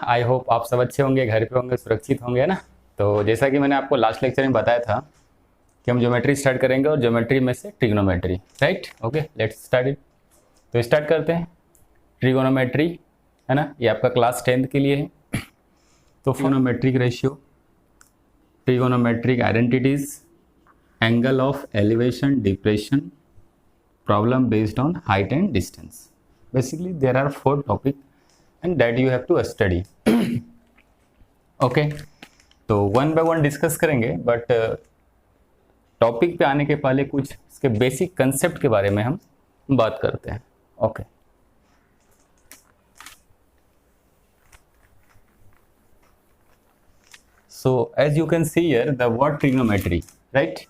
I hope आप सब अच्छे होंगे, घर पे होंगे, सुरक्षित होंगे, है ना। तो जैसा कि मैंने आपको लास्ट लेक्चर में बताया था कि हम ज्योमेट्री स्टार्ट करेंगे और ज्योमेट्री में से trigonometry, right. Okay, let's start it. तो स्टार्ट करते हैं। ट्रिगोनोमेट्री, है ना, ये आपका क्लास 10th के लिए है। तो trigonometric ratio, trigonometric identities, angle of elevation depression, problem based on height and distance. Basically there are 4 topic and that you have to study. Okay, तो वन बाय वन डिस्कस करेंगे, but topic पे आने के पहले कुछ इसके basic concept के बारे में हम बात करते हैं। Okay, so as you can see here the word trigonometry, right.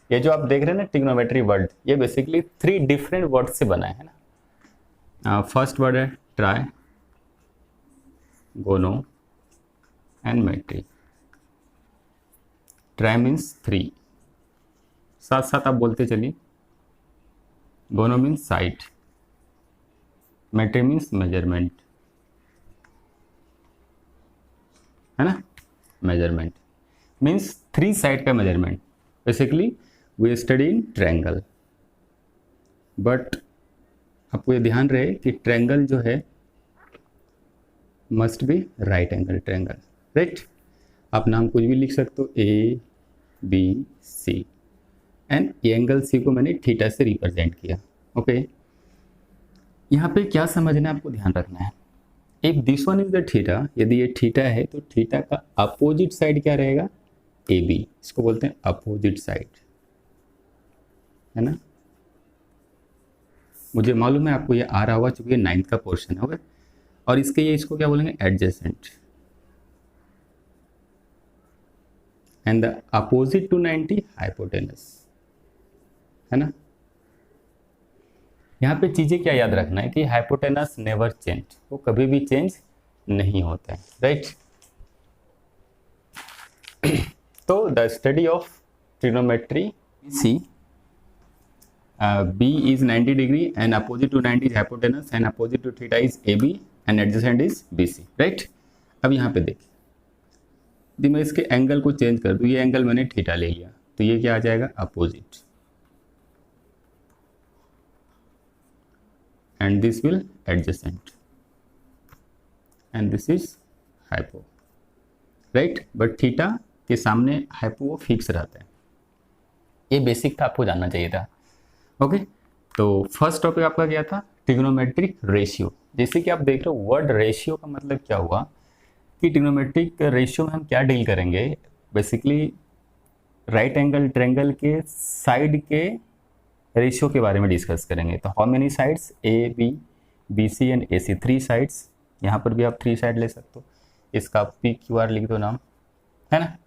ये जो आप देख रहे हैं ना ट्रिग्नोमेट्री वर्ड, ये बेसिकली 3 डिफरेंट वर्ड से बना है ना। फर्स्ट वर्ड है tri gono and metry. Tri means 3, साथ साथ आप बोलते चलिए। Gono means site, metry means measurement, है ना। मेजरमेंट मीन्स 3 साइड का मेजरमेंट। Basically we study in triangle, but आपको ये ध्यान रहे कि ट्रायंगल जो है must be right angle triangle, right. आप नाम कुछ भी लिख सकते हो, ए बी सी, एंड ये एंगल सी को मैंने थीटा से रिप्रेजेंट किया। ओके, यहाँ पे क्या समझना है, आपको ध्यान रखना है। If this one is the theta, यदि ये थीटा है तो थीटा का अपोजिट साइड क्या रहेगा, ए बी। इसको बोलते हैं अपोजिट साइड, है ना। मुझे मालूम है आपको ये आ रहा हुआ, चूंकि 9th का पोर्शन है। और इसके ये इसको क्या बोलेंगे, adjacent. And the opposite to 90 hypotenuse, है ना। यहाँ पे चीज़ें क्या याद रखना है कि हाइपोटेनस नेवर चेंज, वो कभी भी चेंज नहीं होता है, राइट। तो the study of trigonometry, C B is 90 degree and opposite to 90 is hypotenuse and opposite to theta is A B and adjacent is B C, right. अब यहाँ पे देखिए, यदि मैं इसके एंगल को चेंज कर दूँ, ये एंगल मैंने थीटा ले लिया, तो ये क्या आ जाएगा, opposite, and this will adjacent and this is hypo, right। but theta के सामने हाइपो वो फिक्स रहता है। ये बेसिक था, आपको जानना चाहिए था। ओके, तो फर्स्ट टॉपिक आपका क्या था, ट्रिग्नोमेट्रिक रेशियो। जैसे कि आप देख रहे हो वर्ड रेशियो का मतलब क्या हुआ कि ट्रिग्नोमेट्रिक रेशियो में हम क्या डील करेंगे, बेसिकली राइट एंगल ट्रायंगल के साइड के रेशियो के बारे में डिस्कस करेंगे। तो how many sides, A B B C and A C, 3 sides. यहाँ पर भी आप 3 साइड ले सकते हो, इसका पी क्यू आर लिख दो नाम, है ना।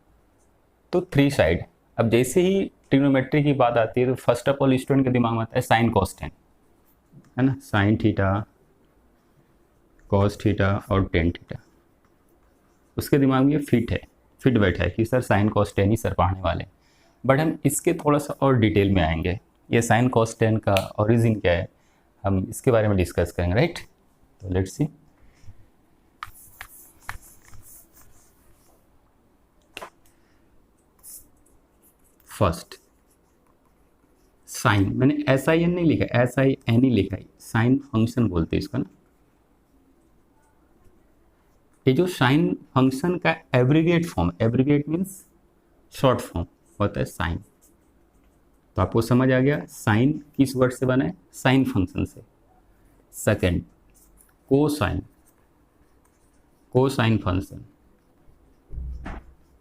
तो 3 साइड। अब जैसे ही ट्रिग्नोमेट्री की बात आती है तो फर्स्ट ऑफ ऑल स्टूडेंट के दिमाग में आता है साइन कॉस टेन, है ना। साइन थीटा, कॉस थीटा और टेन थीटा। उसके दिमाग में ये फिट बैठा है कि सर साइन कॉस टेन ही सर पढ़ाने वाले। बट हम इसके थोड़ा सा और डिटेल में आएंगे, ये साइन कॉस टेन का ओरिजिन क्या है, हम इसके बारे में डिस्कस करेंगे, राइट। तो लेट्स सी। फर्स्ट साइन, मैंने एस आई एन नहीं लिखा, एस आई एन ही लिखा है, साइन फंक्शन बोलते हैं इसको ना। ये जो साइन फंक्शन का abbreviate form, abbreviate means short form होता है साइन। तो आपको समझ आ गया साइन किस वर्ड से बना है, साइन फंक्शन से। सेकंड कोसाइन, कोसाइन फंक्शन,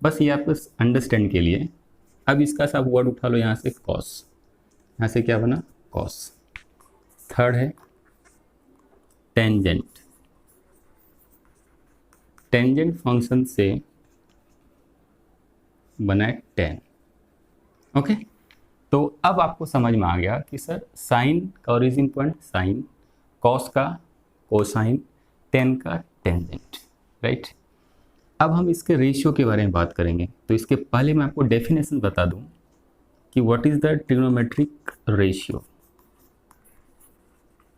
बस ये आपको अंडरस्टैंड के लिए। अब इसका सब वर्ड उठा लो यहाँ से, कॉस, यहाँ से क्या बना, कॉस। थर्ड है टेंजेंट, टेंजेंट फंक्शन से बना है टेन। ओके, तो अब आपको समझ में आ गया कि सर साइन का ओरिजिन पॉइंट साइन, कॉस का कोसाइन, टेन का टेंजेंट, राइट। अब हम इसके रेशियो के बारे में बात करेंगे। तो इसके पहले मैं आपको डेफिनेशन बता दूं कि what is the trigonometric ratio.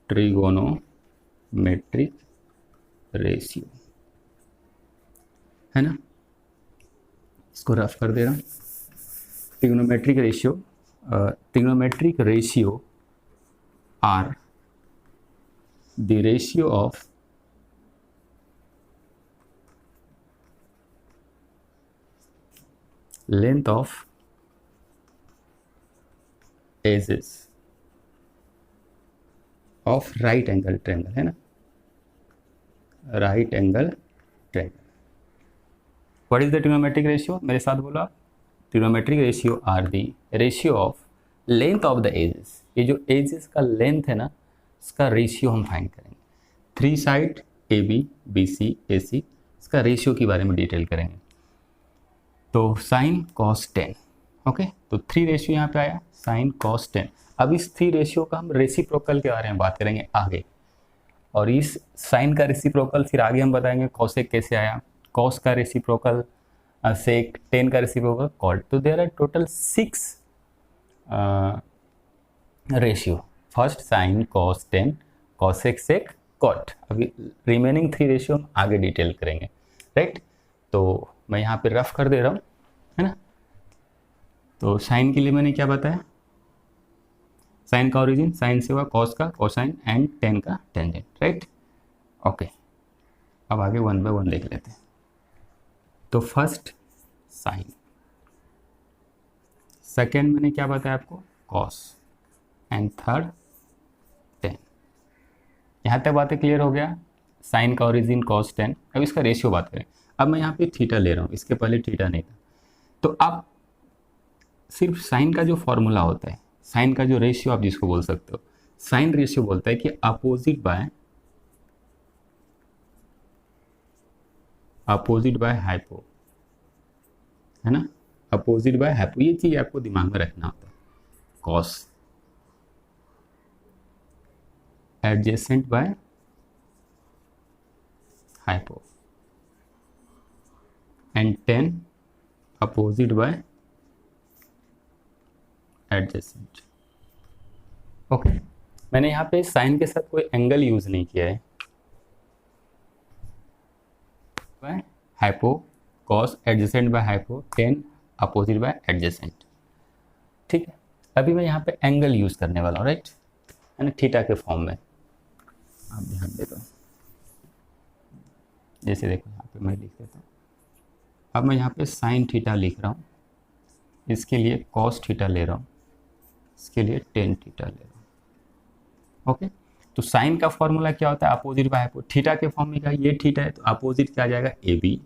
Trigonometric ratio, है ना, इसको रफ कर दे रहा हूँ। Trigonometric ratio are the ratio of length of edges of right angle triangle, है ना, right angle triangle. What is the trigonometric ratio, मेरे साथ बोलो आप। Trigonometric ratio are the ratio of length of the edges, ये जो edges का length है ना, इसका रेशियो हम फाइंड करेंगे। Three side A B, B C, A C, इसका रेशियो के बारे में डिटेल करेंगे। तो साइन कॉस 10, ओके, तो थ्री रेशियो यहाँ पे आया, साइन कॉस 10। अब इस थ्री रेशियो का हम रेसिप्रोकल के बारे में बात करेंगे आगे, और इस साइन का रेसिप्रोकल फिर आगे हम बताएंगे कॉसेक कैसे आया, कॉस का रेसिप्रोकल सेक, 10 का रेसिप्रोकल कॉट। तो there are total 6 ratio, first sine cos 10, cosec, sec, cot. अभी रिमेनिंग 3 रेशियो हम आगे डिटेल करेंगे, राइट। तो मैं यहाँ पे रफ कर दे रहा हूँ, है ना। तो साइन के लिए मैंने क्या बताया, साइन का ओरिजिन साइन से हुआ, कॉस का कोसाइन, एंड 10 का टेंजेंट, राइट। ओके, अब आगे 1 बाय 1 देख लेते हैं। तो फर्स्ट साइन, सेकेंड मैंने क्या बताया आपको, कॉस, एंड थर्ड 10। यहाँ तक बातें क्लियर हो गया, साइन का ओरिजिन कॉस 10। अब इसका रेशियो बात करें। अब मैं यहाँ पे थीटा ले रहा हूँ, इसके पहले थीटा नहीं था। तो अब सिर्फ साइन का जो फॉर्मूला होता है, साइन का जो रेशियो आप जिसको बोल सकते हो, साइन रेशियो बोलता है कि अपोजिट बाय हाइपो, है ना, अपोजिट बाय हाइपो। ये चीज आपको दिमाग में रखना होता है। Cos adjacent by hypo, and 10 opposite by adjacent. Okay, मैंने यहाँ पे साइन के साथ कोई एंगल यूज नहीं किया है। By hypo, cos adjacent by hypo, 10 opposite by adjacent, ठीक है। अभी मैं यहाँ पे एंगल यूज करने वाला हूँ, राइट, है ना, थीटा के फॉर्म में। आप ध्यान दे दो, जैसे देखो यहाँ पे मैं लिख देता हूँ। अब मैं यहाँ पे साइन थीटा लिख रहा हूँ, इसके लिए कॉस थीटा ले रहा हूँ, इसके लिए टेन थीटा ले रहा हूँ। ओके, तो साइन का फॉर्मूला क्या होता है, अपोजिट बाय हाइपो। थीटा के फॉर्म में क्या, ये थीटा है तो अपोजिट क्या आ जाएगा, A B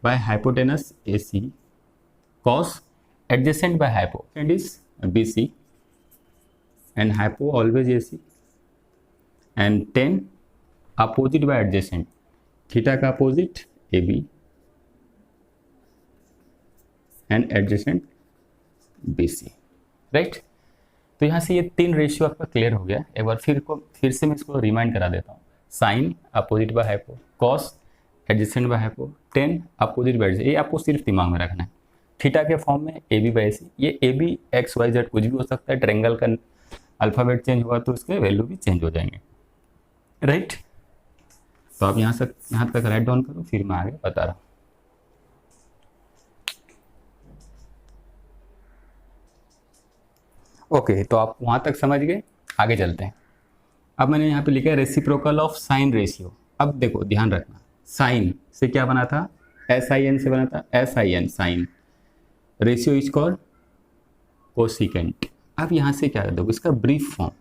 by hypotenuse A C, cos adjacent by hypo and is B C, and hypo always A C, and 10 opposite by adjacent, theta का opposite A B and adjacent B C, right. तो यहाँ से ये 3 ratio आपका clear हो गया। एक बार फिर से मैं इसको रिमाइंड करा देता हूँ। Sine opposite by hypo, cos adjacent by hypo, 10 opposite by adjacent, ये आपको सिर्फ दिमाग में रखना है। थीटा के फॉर्म में ए बी बाय सी, ये A B X Y Z कुछ भी हो सकता है, ट्रायंगल का अल्फ़ाबेट चेंज हुआ तो उसके वैल्यू भी चेंज हो जाएंगे, राइट। तो आप यहाँ तक राइट डाउन करो, फिर मैं आगे बता रहा हूँ। ओके, तो आप वहाँ तक समझ गए, आगे चलते हैं। अब मैंने यहाँ पे लिखा है रेसिप्रोकल ऑफ साइन रेशियो। अब देखो ध्यान रखना, साइन से क्या बना था, SIN से बना था, SIN sine, ratio is called cosecant. अब यहाँ से क्या देखो, इसका ब्रीफ फॉर्म,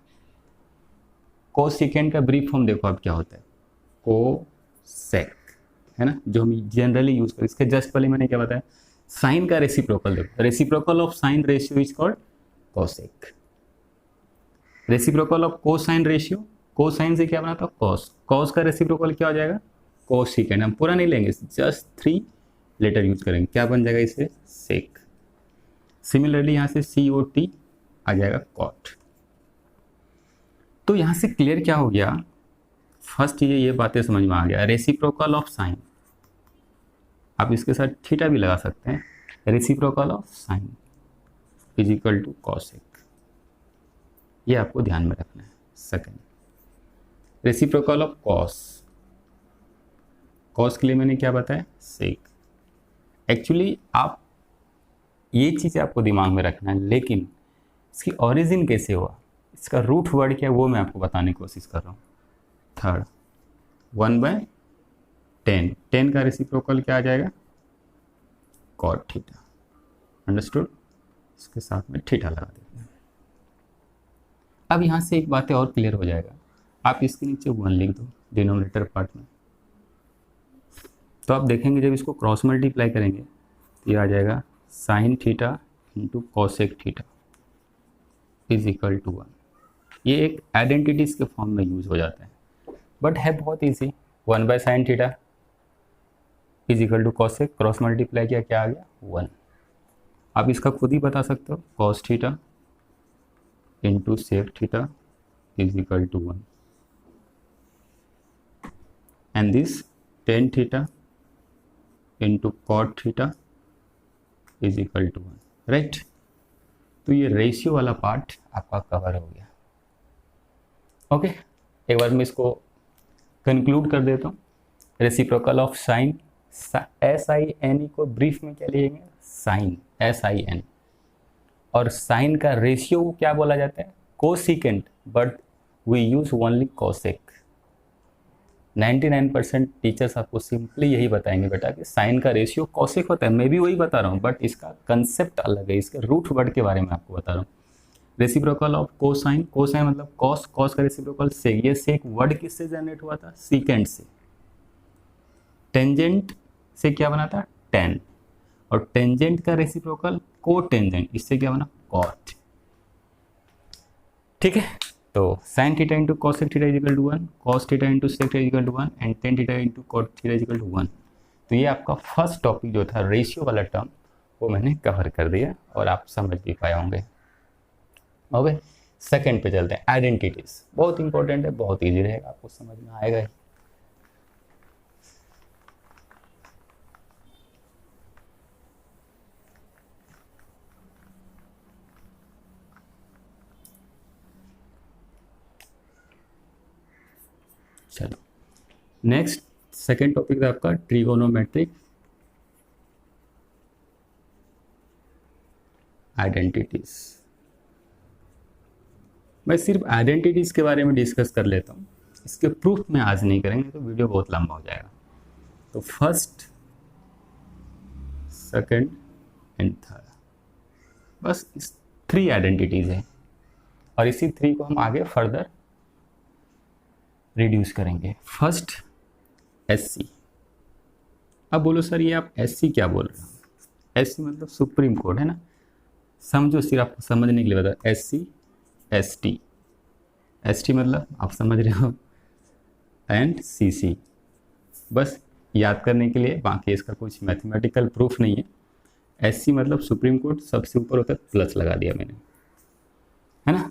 कोसिकेंट का ब्रीफ फॉर्म देखो अब क्या होता है, कोसेक, है ना, जो हम जनरली यूज करते हैं। इसके जस्ट पहले मैंने क्या बताया, साइन का रेसिप्रोकल देखो, reciprocal of sign ratio is called cosec. Reciprocal of cosine ratio, cosine से क्या बना था, कॉस, कॉस का रेसिप्रोकल क्या हो जाएगा, कोसिकेंट। हम पूरा नहीं लेंगे, जस्ट 3 लेटर यूज करेंगे, क्या बन जाएगा इसे, सेक। सिमिलरली यहाँ से COT आ जाएगा कॉट। तो यहाँ से क्लियर क्या हो गया, फर्स्ट ये बातें समझ में आ गया। रेसिप्रोकल ऑफ साइन, आप इसके साथ थीटा भी लगा सकते हैं, reciprocal of sine is equal to cosec, ये आपको ध्यान में रखना है। Second, reciprocal of cos cos के लिए मैंने क्या बताया, सेक। एक्चुअली आप ये चीज़ आपको दिमाग में रखना है, लेकिन इसकी ओरिजिन कैसे हुआ, इसका रूट वर्ड क्या है, वो मैं आपको बताने की कोशिश कर रहा हूँ। थर्ड 1/10, 10 का रेसिप्रोकल क्या आ जाएगा, कॉट थीटा। अंडरस्टूड। इसके साथ में थीटा लगा देते हैं। अब यहाँ से एक बातें और क्लियर हो जाएगा, आप इसके नीचे 1 लिख दो डिनोमिनेटर पार्ट में, तो आप देखेंगे जब इसको क्रॉस मल्टीप्लाई करेंगे तो ये आ जाएगा sine theta into cosec theta is equal to 1। ये एक आइडेंटिटीज़ के फॉर्म में यूज हो जाता है, बट है बहुत easy. 1/sin theta is equal to cosec, cross multiply किया, क्या आ गया 1। आप इसका खुद ही बता सकते हो, cos theta into sec theta is equal to 1 and this tan theta into cot theta is equal to 1, right. तो ये रेशियो वाला पार्ट आपका कवर हो गया। ओके, एक बार मैं इसको कंक्लूड कर देता हूँ। रेसिप्रोकल ऑफ साइन, SIN को ब्रीफ में क्या लिखेंगे, साइन, SIN। और साइन का रेशियो को क्या बोला जाता है, cosecant, but we use only cosec. 99% teachers आपको सिंपली यही बताएंगे बेटा कि साइन का रेशियो कोसेक होता है। मैं भी वही बता रहा हूँ, बट इसका कंसेप्ट अलग है, इसके रूट वर्ड के बारे में आपको बता रहा हूँ। रेसिप्रोकल ऑफ कोसाइन, कोसाइन मतलब कॉस, कॉस का रेसिप्रोकल सेक। ये सेक वर्ड किससे जनरेट हुआ था, सीकेंट से। टेंजेंट से क्या बना था, टेन, और टेंजेंट का रेसिप्रोकल को टेंजेंट, इससे क्या बना, कॉट। ठीक है, तो sine theta into cosec theta is equal to 1, cos theta into sec theta is equal to 1 and tan theta into cot theta is equal to 1। तो ये आपका फर्स्ट टॉपिक जो था रेशियो वाला टर्म, वो मैंने कवर कर दिया और आप समझ भी पाए होंगे। ओके, सेकंड पे चलते हैं, आइडेंटिटीज। बहुत इंपॉर्टेंट है, बहुत ईजी रहेगा, आपको समझ में आएगा ही। चलो नेक्स्ट, सेकेंड टॉपिक था आपका ट्रिगोनोमेट्रिक आइडेंटिटीज। मैं सिर्फ आइडेंटिटीज के बारे में डिस्कस कर लेता हूँ, इसके प्रूफ में आज नहीं करेंगे तो वीडियो बहुत लंबा हो जाएगा। तो फर्स्ट, सेकंड एंड थर्ड, बस इस 3 आइडेंटिटीज हैं और इसी 3 को हम आगे फर्दर रिड्यूस करेंगे। First SC। अब बोलो सर ये आप SC क्या बोल रहे हो, SC मतलब सुप्रीम कोर्ट है ना, समझो, सिर्फ आपको समझने के लिए बता, SC ST, ST मतलब आप समझ रहे हो, एंड CC, बस याद करने के लिए, बाकी इसका कुछ मैथमेटिकल प्रूफ नहीं है। SC मतलब सुप्रीम कोर्ट, सबसे ऊपर होता है, प्लस लगा दिया मैंने, है ना।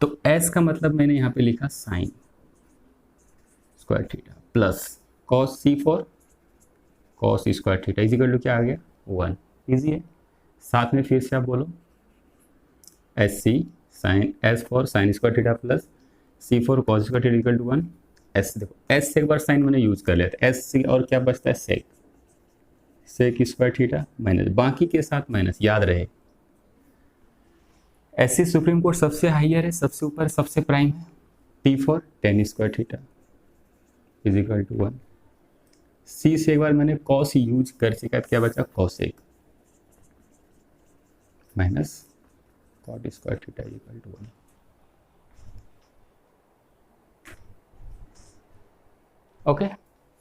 तो S का मतलब मैंने यहाँ पे लिखा sine square theta plus cos C for cos square theta is equal to क्या आ गया 1। इजी है। साथ में फिर से आप बोलो SC sine, S for sine square theta plus C for cos square theta equal to 1। S देखो, S से एक बार साइन मैंने यूज कर लिया था, S से और क्या बचता है, sec, sec square theta minus, बाकी के साथ माइनस, याद रहे। SC सुप्रीम कोर्ट सबसे हाइयर है, सबसे ऊपर, सबसे प्राइम है। T for tan square theta is equal to 1। C से एक बार मैंने कॉस यूज कर चुका, क्या बचा, cosec minus cot square theta is equal to 1। Okay,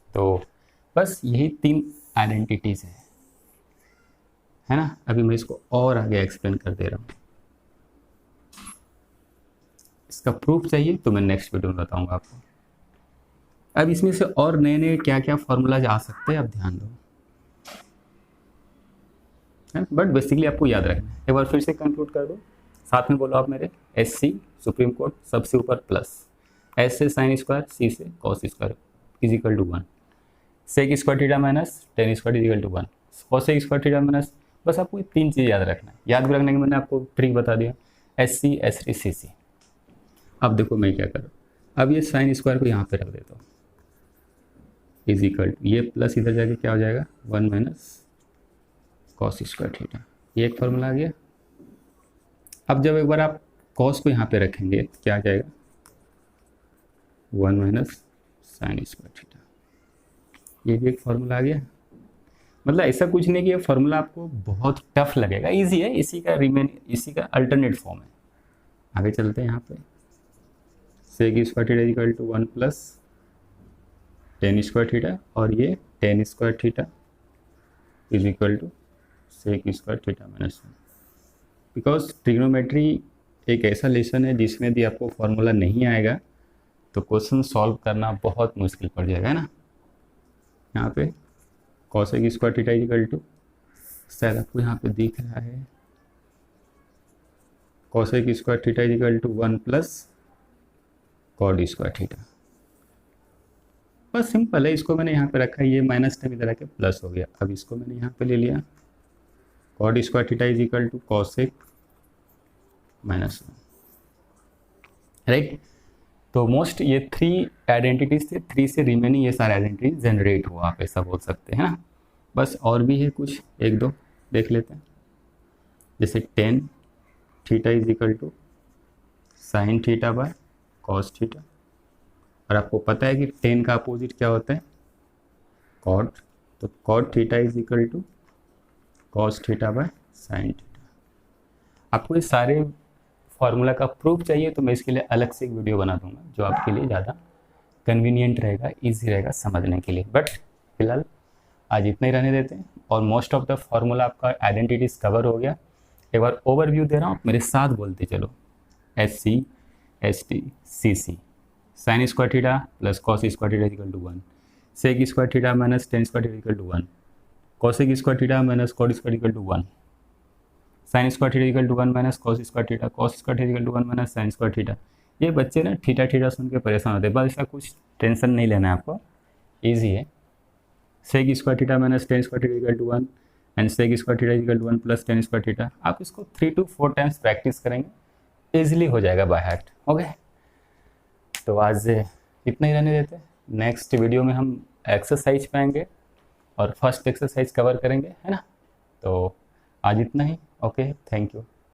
तो बस यही 3 आइडेंटिटीज है ना। अभी मैं इसको और आगे एक्सप्लेन कर दे रहा हूँ। इसका प्रूफ चाहिए तो मैं नेक्स्ट वीडियो में बताऊंगा आपको। अब इसमें से और नए नए क्या क्या फॉर्मूलाज आ सकते हैं, आप ध्यान दो, बट बेसिकली आपको याद रखना है। एक बार फिर से कंक्लूड कर दो, साथ में बोलो आप मेरे, SC सुप्रीम कोर्ट सबसे ऊपर प्लस, S से साइन स्क्वायर, C से cos square is equal to 1, sec square theta minus tan square is equal to 1, cosec square theta minus. बस आपको ये 3 चीज़ याद रखना है। याद रखने के मैंने आपको ट्रिक बता दिया, SC ST CC। अब देखो मैं क्या करूँ, अब ये साइन स्क्वायर को यहाँ पे रख देता हूँ, इज इक्वल टू ये प्लस इधर जाके क्या हो जाएगा 1 माइनस कॉस स्क्वायर थीटा। ये एक फॉर्मूला आ गया। अब जब एक बार आप कॉस को यहाँ पे रखेंगे तो क्या आ जाएगा 1 माइनस साइन स्क्वायर थीटा। ये भी एक फॉर्मूला आ गया। मतलब ऐसा कुछ नहीं कि ये फॉर्मूला आपको बहुत टफ लगेगा, इजी है, इसी का अल्टरनेट फॉर्म है। आगे चलते हैं यहाँ पे sec square theta equal to 1 plus tan square theta और ये tan square theta is equal to sec square theta minus 1। Because trigonometry एक ऐसा लेसन है जिसमें भी आपको फॉर्मूला नहीं आएगा तो क्वेश्चन सॉल्व करना बहुत मुश्किल पड़ जाएगा, है ना। यहाँ पे cosec square theta equal to, शायद आपको यहाँ पे दिख रहा है, cosec square theta equal to 1 plus cot square theta. बस सिंपल है, इसको मैंने यहाँ पे रखा है, ये माइनस टाइम इधर आके प्लस हो गया। अब इसको मैंने यहाँ पे ले लिया, cot square theta is equal to cosec minus 1, right. तो मोस्ट ये 3 आइडेंटिटीज थे, 3 से रिमेनिंग ये सारे आइडेंटिटीज जनरेट हुआ, आप ऐसा बोल सकते हैं ना। बस और भी है कुछ, एक दो देख लेते हैं। जैसे tan theta is equal to sine theta by cos theta, और आपको पता है कि टेन का अपोजिट क्या होता है कॉट, तो cot theta is equal to cos theta by sine theta. आपको ये सारे फार्मूला का प्रूफ चाहिए तो मैं इसके लिए अलग से एक वीडियो बना दूंगा जो आपके लिए ज़्यादा कन्वीनियंट रहेगा, इजी रहेगा समझने के लिए। बट फिलहाल आज इतना ही रहने देते हैं और मोस्ट ऑफ द फार्मूला आपका आइडेंटिटीज कवर हो गया। एक बार ओवरव्यू दे रहा हूँ, मेरे साथ बोलते चलो। SC ST CC sine square theta plus cos square theta equal to 1, sec square theta minus tan square theta equal to 1, cosec square theta minus cot square equal to 1, sine square theta equal to 1 minus cos square theta, cos square theta equal to 1 minus sine square theta. ये बच्चे ना theta theta सुन के परेशान होते हैं, बस इसका कुछ टेंशन नहीं लेना है आपको, ईजी है। Sec square theta minus tan square theta equal to 1 and sec square theta equal to 1 plus tan square theta. आप इसको 3 to 4 टाइम्स प्रैक्टिस करेंगे, ईजिली हो जाएगा बाय हार्ट। ओके, तो आज इतना ही रहने देते हैं। नेक्स्ट वीडियो में हम एक्सरसाइज पाएंगे और फर्स्ट एक्सरसाइज कवर करेंगे, है ना। तो आज इतना ही। Okay, thank you.